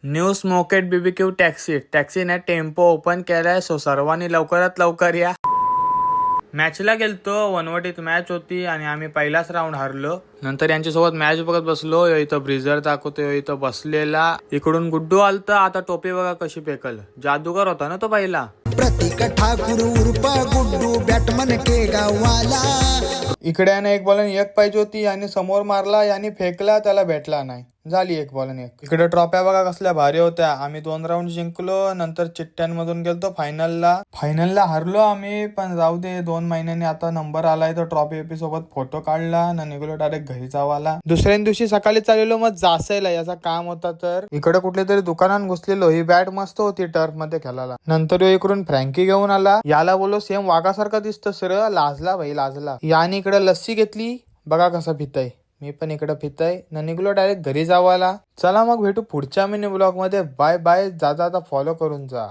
New स्मोकेड BBQ टॅक्सीने tempo open केलाय. So सर्वांनी लवकरात लवकर या. मॅचला गेलतो. वनवटीत मॅच होती आणि आम्ही पहिलाच राऊंड हारलो. नंतर यांच्यासोबत मॅच बघत बसलो. इथं ब्रिझर दाखवतोय, इथं बसलेला. इकडून गुड्डू आलता. आता टोपी बघा कशी फेकल. जादूगर होता ना तो पहिला. प्रतीक ठाकूर उर्फ गुड्डू बॅटमन के गावाला. इकडे याने एक बॉलन एक पाहिजे होती आणि समोर मारला. याने फेकला, त्याला भेटला नाही. झाली एक बॉलन एक. इकडे ट्रॉफ्या बघा कसल्या भारी होत्या. आम्ही 2 राऊंड जिंकलो. नंतर चिठ्ठ्यांमधून गेलतो फायनलला हारलो आम्ही. पण जाऊ दे, 2 महिन्यांनी आता नंबर आलाय. तर ट्रॉफी सोबत फोटो काढला ना निघलो डायरेक्ट घरी जावाला. दुसऱ्या दिवशी सकाळी चाललेलो मग जासायला. याचा काम होता. तर इकडे कुठल्या तरी दुकानात घुसलेलो. ही बॅट मस्त होती टर्फ मध्ये खेळायला. नंतर इकडून फ्रँकी घेऊन आला. याला बोलो सेम वाघासारखा दिसतो सर. लाजला भाई लाजला. याने इकडे लस्सी घेतली. बघा कसा पिताय. मी पण इकडे पिताय ना निघलो डायरेक्ट घरी जावाला. चला मग भेटू पुढच्या मिनी ब्लॉग मध्ये. Bye bye. जा फॉलो करून जा.